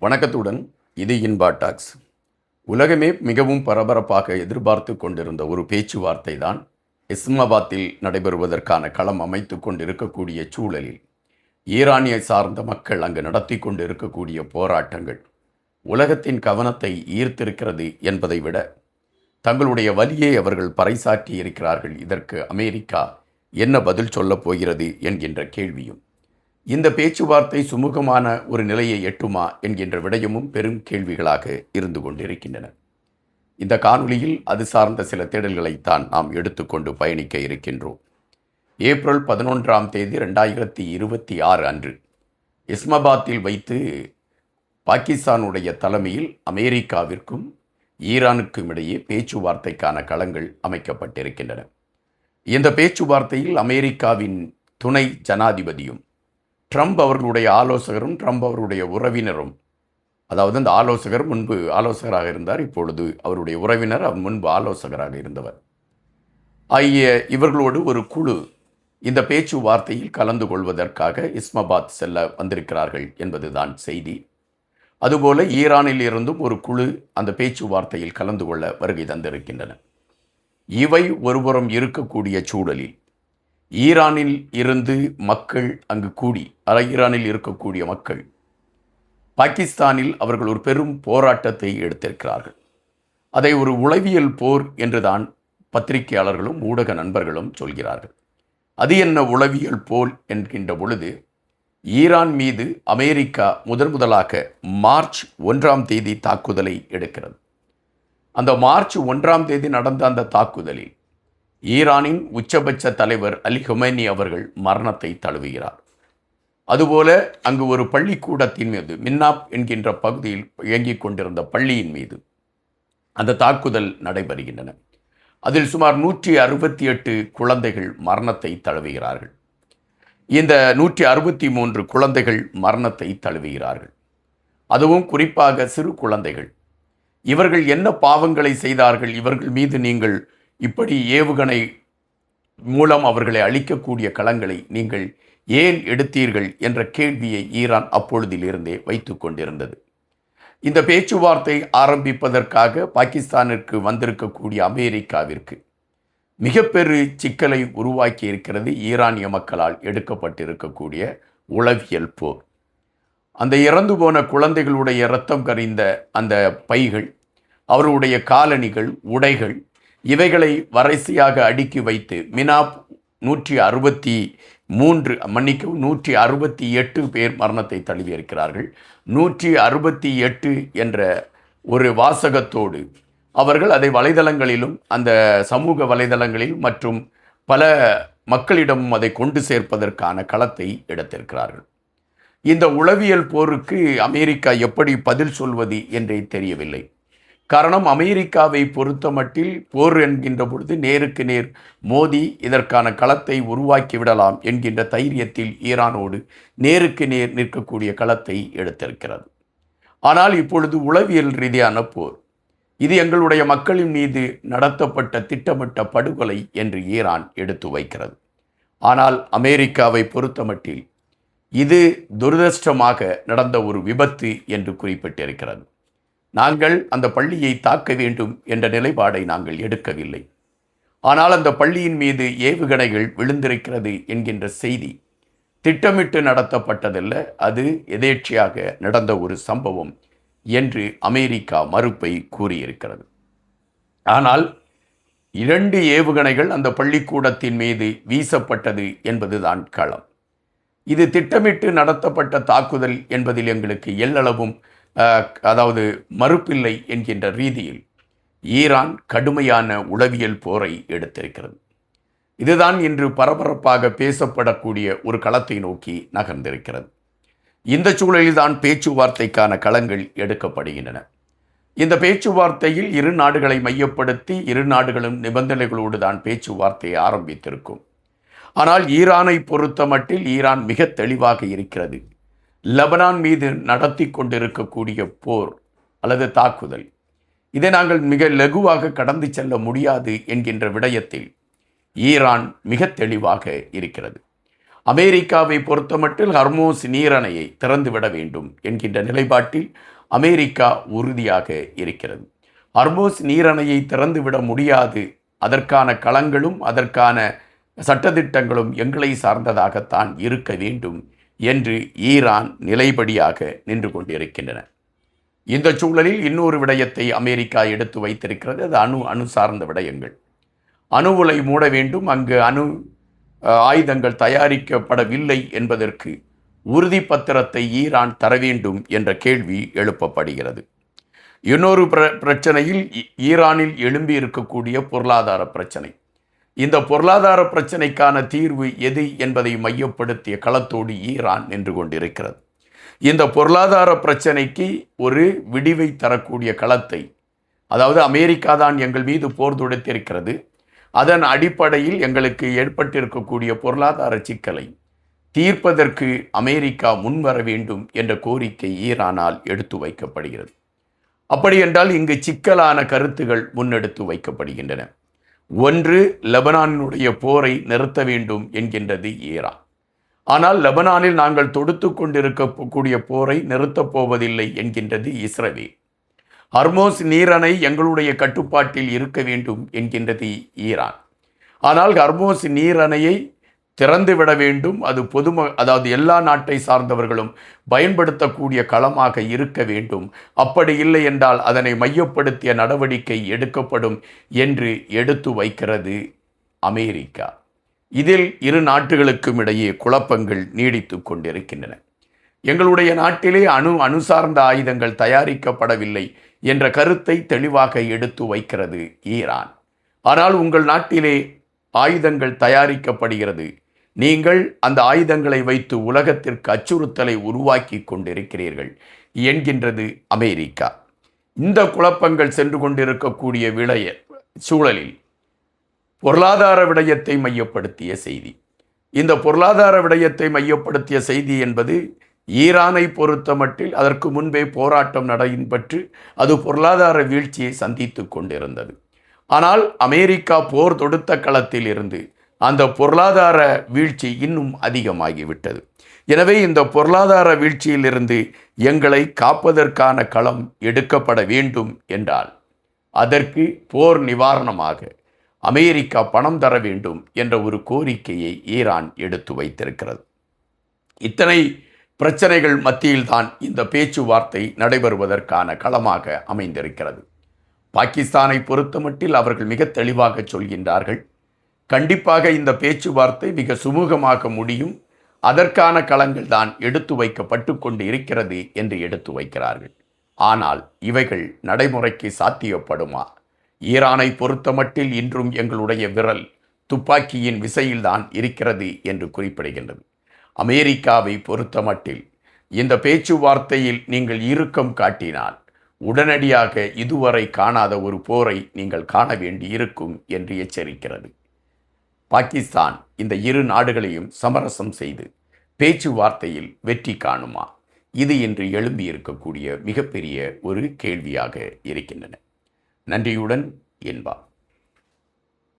வணக்கத்துடன் இது இன்பா டாக்ஸ். உலகமே மிகவும் பரபரப்பாக எதிர்பார்த்து கொண்டிருந்த ஒரு பேச்சுவார்த்தை தான் இஸ்லாமாபாத்தில் நடைபெறுவதற்கான களம் அமைத்து கொண்டிருக்கக்கூடிய சூழலில் ஈரானிய சார்ந்த மக்கள் அங்கு நடத்தி கொண்டு இருக்கக்கூடிய போராட்டங்கள் உலகத்தின் கவனத்தை ஈர்த்திருக்கிறது என்பதை விட தங்களுடைய வலியை அவர்கள் பறைசாற்றி இருக்கிறார்கள். இதற்கு அமெரிக்கா என்ன பதில் சொல்லப் போகிறது என்கின்ற கேள்வியும், இந்த பேச்சுவார்த்தை சுமூகமான ஒரு நிலையை எட்டுமா என்கின்ற விடயமும் பெரும் கேள்விகளாக இருந்து கொண்டிருக்கின்றன. இந்த காணொளியில் அது சார்ந்த சில தேடல்களைத்தான் நாம் எடுத்துக்கொண்டு பயணிக்க இருக்கின்றோம். ஏப்ரல் 11ஆம் தேதி 2026 அன்று இஸ்லாமாபாத்தில் வைத்து பாகிஸ்தானுடைய தலைமையில் அமெரிக்காவிற்கும் ஈரானுக்கும் இடையே பேச்சுவார்த்தைக்கான களங்கள் அமைக்கப்பட்டிருக்கின்றன. இந்த பேச்சுவார்த்தையில் அமெரிக்காவின் துணை ஜனாதிபதியும் ட்ரம்ப் அவர்களுடைய ஆலோசகரும் ட்ரம்ப் அவருடைய உறவினரும், அதாவது அந்த ஆலோசகர் முன்பு ஆலோசகராக இருந்தார், இப்பொழுது அவருடைய உறவினர் முன்பு ஆலோசகராக இருந்தவர் ஆகிய இவர்களோடு ஒரு குழு இந்த பேச்சுவார்த்தையில் கலந்து கொள்வதற்காக இஸ்லாமாபாத் செல்ல வந்திருக்கிறார்கள் என்பதுதான் செய்தி. அதுபோல ஈரானில் இருந்தும் ஒரு குழு அந்த பேச்சுவார்த்தையில் கலந்து கொள்ள வருகை தந்திருக்கின்றன. இவை ஒருபுறம் இருக்கக்கூடிய சூழலில் ஈரானில் இருந்து மக்கள் அங்கு கூடி, ஈரானில் இருக்கக்கூடிய மக்கள் பாகிஸ்தானில் அவர்கள் ஒரு பெரும் போராட்டத்தை எடுத்திருக்கிறார்கள். அதை ஒரு உளவியல் போர் என்றுதான் பத்திரிகையாளர்களும் ஊடக நண்பர்களும் சொல்கிறார்கள். அது என்ன உளவியல் போர் என்கின்ற பொழுது, ஈரான் மீது அமெரிக்கா முதலாக மார்ச் 1ஆம் தேதி தாக்குதலை எடுக்கிறது. அந்த மார்ச் 1ஆம் தேதி நடந்த அந்த தாக்குதலில் ஈரானின் உச்சபட்ச தலைவர் அலி ஹுமைனி அவர்கள் மரணத்தை தழுவுகிறார். அதுபோல அங்கு ஒரு பள்ளிக்கூடத்தின் மீது, மின்னாப் என்கின்ற பகுதியில் இயங்கிக் கொண்டிருந்த பள்ளியின் மீது அந்த தாக்குதல் நடைபெறுகின்றன. அதில் சுமார் 168 குழந்தைகள் மரணத்தை தழுவுகிறார்கள். இந்த 163 குழந்தைகள் மரணத்தை தழுவுகிறார்கள். அதுவும் குறிப்பாக சிறு குழந்தைகள். இவர்கள் என்ன பாவங்களை செய்தார்கள்? இவர்கள் மீது நீங்கள் இப்படி ஏவுகணை மூலம் அவர்களை அழிக்கக்கூடிய களங்களை நீங்கள் ஏன் எடுத்தீர்கள் என்ற கேள்வியை ஈரான் அப்பொழுதிலிருந்தே வைத்து கொண்டிருந்தது. இந்த பேச்சுவார்த்தை ஆரம்பிப்பதற்காக பாகிஸ்தானிற்கு வந்திருக்கக்கூடிய அமெரிக்காவிற்கு மிகப்பெரு சிக்கலை உருவாக்கி இருக்கிறது ஈரானிய மக்களால் எடுக்கப்பட்டிருக்கக்கூடிய உளவியல் போர். அந்த இறந்து போன குழந்தைகளுடைய இரத்தம் கரிந்த அந்த பைகள், அவருடைய காலணிகள், உடைகள், இவைகளை வரிசையாக அடுக்கி வைத்து மினாப் 168 பேர் மரணத்தை தழுவியிருக்கிறார்கள். 168 என்ற ஒரு வாசகத்தோடு அவர்கள் அதை வலைதளங்களிலும், அந்த சமூக வலைதளங்களில் மற்றும் பல மக்களிடமும் அதை கொண்டு சேர்ப்பதற்கான களத்தை எடுத்திருக்கிறார்கள். இந்த உளவியல் போருக்கு அமெரிக்கா எப்படி பதில் சொல்வது என்றே தெரியவில்லை. காரணம், அமெரிக்காவை பொறுத்தமட்டில் போர் என்கின்ற பொழுது நேருக்கு நேர் மோதி இதற்கான களத்தை உருவாக்கி விடலாம் என்கின்ற தைரியத்தில் ஈரானோடு நேருக்கு நேர் நிற்கக்கூடிய களத்தை எடுத்திருக்கிறது. ஆனால் இப்பொழுது உளவியல் ரீதியான போர், இது எங்களுடைய மக்களின் மீது நடத்தப்பட்ட திட்டமிட்ட படுகொலை என்று ஈரான் எடுத்து வைக்கிறது. ஆனால் அமெரிக்காவை பொறுத்தமட்டில் இது துரதிர்ஷ்டமாக நடந்த ஒரு விபத்து என்று குறிப்பிட்டிருக்கிறது. நாங்கள் அந்த பள்ளியை தாக்க வேண்டும் என்ற நிலைப்பாடை நாங்கள் எடுக்கவில்லை. ஆனால் அந்த பள்ளியின் மீது ஏவுகணைகள் விழுந்திருக்கிறது என்கின்ற செய்தி திட்டமிட்டு நடத்தப்பட்டதல்ல, அது எதேச்சையாக நடந்த ஒரு சம்பவம் என்று அமெரிக்கா மறுப்பை கூறியிருக்கிறது. ஆனால் 2 ஏவுகணைகள் அந்த பள்ளிக்கூடத்தின் மீது வீசப்பட்டது என்பதுதான் களம். இது திட்டமிட்டு நடத்தப்பட்ட தாக்குதல் என்பதில் எங்களுக்கு எல்லளவும் மறுப்பில்லை என்கின்ற ரீதியில் ஈரான் கடுமையான உளவியல் போரை எடுத்திருக்கிறது. இதுதான் இன்று பரபரப்பாக பேசப்படக்கூடிய ஒரு களத்தை நோக்கி நகர்ந்திருக்கிறது. இந்த சூழலில்தான் பேச்சுவார்த்தைக்கான களங்கள் எடுக்கப்படுகின்றன. இந்த பேச்சுவார்த்தையில் இரு நாடுகளை மையப்படுத்தி இரு நாடுகளும் நிபந்தனைகளோடு தான் பேச்சுவார்த்தையை ஆரம்பித்திருக்கும். ஆனால் ஈரானை பொறுத்தமட்டில் ஈரான் மிக தெளிவாக இருக்கிறது. லெபனான் மீது நடத்தி கொண்டிருக்கக்கூடிய போர் அல்லது தாக்குதல், இதை நாங்கள் மிக லகுவாக கடந்து செல்ல முடியாது என்கின்ற விடயத்தில் ஈரான் மிக தெளிவாக இருக்கிறது. அமெரிக்காவை பொறுத்தமட்டில் ஹர்மோஸ் நீரணையை திறந்துவிட வேண்டும் என்கின்ற நிலைப்பாட்டில் அமெரிக்கா உறுதியாக இருக்கிறது. ஹர்மோஸ் நீரணையை திறந்துவிட முடியாது, அதற்கான களங்களும் அதற்கான சட்டதிட்டங்களும் எங்களை சார்ந்ததாகத்தான் இருக்க வேண்டும் என்று ஈரான் நிலைப்படியாக நின்று கொண்டிருக்கின்றன. இந்த சூழலில் இன்னொரு விடயத்தை அமெரிக்கா எடுத்து வைத்திருக்கிறது. அது அணு சார்ந்த விடயங்கள். அணு உலை மூட வேண்டும், அங்கு அணு ஆயுதங்கள் தயாரிக்கப்படவில்லை என்பதற்கு உறுதி பத்திரத்தை ஈரான் தர வேண்டும் என்ற கேள்வி எழுப்பப்படுகிறது. இன்னொரு பிரச்சனையில் ஈரானில் எழும்பி இருக்கக்கூடிய பொருளாதார பிரச்சனை. இந்த பொருளாதார பிரச்சனைக்கான தீர்வு எது என்பதை மையப்படுத்திய களத்தோடு ஈரான் நின்று கொண்டிருக்கிறது. இந்த பொருளாதார பிரச்சனைக்கு ஒரு விடிவை தரக்கூடிய களத்தை, அதாவது அமெரிக்கா தான் எங்கள் மீது போர் தொடுத்திருக்கிறது, அதன் அடிப்படையில் எங்களுக்கு ஏற்பட்டிருக்கக்கூடிய பொருளாதார சிக்கலை தீர்ப்பதற்கு அமெரிக்கா முன்வர வேண்டும் என்ற கோரிக்கை ஈரானால் எடுத்து வைக்கப்படுகிறது. அப்படி என்றால் இங்கு சிக்கலான கருத்துகள் முன்னெடுத்து வைக்கப்படுகின்றன. ஒன்று, லெபனானுடைய போரை நிறுத்த வேண்டும் என்கின்றது ஈரான். ஆனால் லெபனானில் நாங்கள் தொடுத்து கொண்டிருக்கக்கூடிய போரை நிறுத்தப் போவதில்லை என்கின்றது இஸ்ரேல். ஹர்மோஸ் நீரணை எங்களுடைய கட்டுப்பாட்டில் இருக்க வேண்டும் என்கின்றது ஈரான். ஆனால் ஹர்மோஸ் நீரணையை திறந்துவிட வேண்டும், அது அதாவது எல்லா நாட்டை சார்ந்தவர்களும் பயன்படுத்தக்கூடிய களமாக இருக்க வேண்டும், அப்படி இல்லை என்றால் அதனை மையப்படுத்திய நடவடிக்கை எடுக்கப்படும் என்று எடுத்து வைக்கிறது அமெரிக்கா. இதில் இரு நாட்டுகளுக்கும் இடையே குழப்பங்கள் நீடித்து கொண்டிருக்கின்றன. எங்களுடைய நாட்டிலே அணு சார்ந்த ஆயுதங்கள் தயாரிக்கப்படவில்லை என்ற கருத்தை தெளிவாக எடுத்து வைக்கிறது ஈரான். ஆனால் உங்கள் நாட்டிலே ஆயுதங்கள் தயாரிக்கப்படுகிறது, நீங்கள் அந்த ஆயுதங்களை வைத்து உலகத்திற்கு அச்சுறுத்தலை உருவாக்கி கொண்டிருக்கிறீர்கள் என்கின்றது அமெரிக்கா. இந்த குழப்பங்கள் சென்று கொண்டிருக்கக்கூடிய சூழலில் பொருளாதார விடயத்தை மையப்படுத்திய செய்தி. இந்த பொருளாதார விடயத்தை மையப்படுத்திய செய்தி என்பது ஈரானை பொறுத்தமட்டில் அதற்கு முன்பே போராட்டம் நடைபெற்று அது பொருளாதார வீழ்ச்சியை சந்தித்து கொண்டிருந்தது. ஆனால் அமெரிக்கா போர் தொடுத்த களத்தில் இருந்து அந்த பொருளாதார வீழ்ச்சி இன்னும் அதிகமாகிவிட்டது. எனவே இந்த பொருளாதார வீழ்ச்சியிலிருந்து எங்களை காப்பதற்கான களம் எடுக்கப்பட வேண்டும் என்றால் அதற்கு போர் நிவாரணமாக அமெரிக்கா பணம் தர வேண்டும் என்ற ஒரு கோரிக்கையை ஈரான் எடுத்து வைத்திருக்கிறது. இத்தனை பிரச்சனைகள் மத்தியில்தான் இந்த பேச்சுவார்த்தை நடைபெறுவதற்கான களமாக அமைந்திருக்கிறது. பாகிஸ்தானை பொறுத்தமட்டில் அவர்கள் மிக தெளிவாக சொல்கின்றார்கள், கண்டிப்பாக இந்த பேச்சுவார்த்தை மிக சுமூகமாக முடியும், அதற்கான களங்கள் தான் எடுத்து வைக்கப்பட்டு கொண்டு இருக்கிறது என்று எடுத்து வைக்கிறார்கள். ஆனால் இவைகள் நடைமுறைக்கு சாத்தியப்படுமா? ஈரானை பொறுத்தமட்டில் இன்றும் எங்களுடைய விரல் துப்பாக்கியின் விசையில்தான் இருக்கிறது என்று குறிப்பிடுகின்றது. அமெரிக்காவை பொறுத்தமட்டில் இந்த பேச்சுவார்த்தையில் நீங்கள் இறுக்கம் காட்டினால் உடனடியாக இதுவரை காணாத ஒரு போரை நீங்கள் காண வேண்டி இருக்கும் என்று எச்சரிக்கிறது. பாகிஸ்தான் இந்த இரு நாடுகளையும் சமரசம் செய்து பேச்சுவார்த்தையில் வெற்றி காணுமா? இது இன்று எழும்பியிருக்கக்கூடிய மிகப்பெரிய ஒரு கேள்வியாக இருக்கின்றன. நன்றியுடன் என்பா.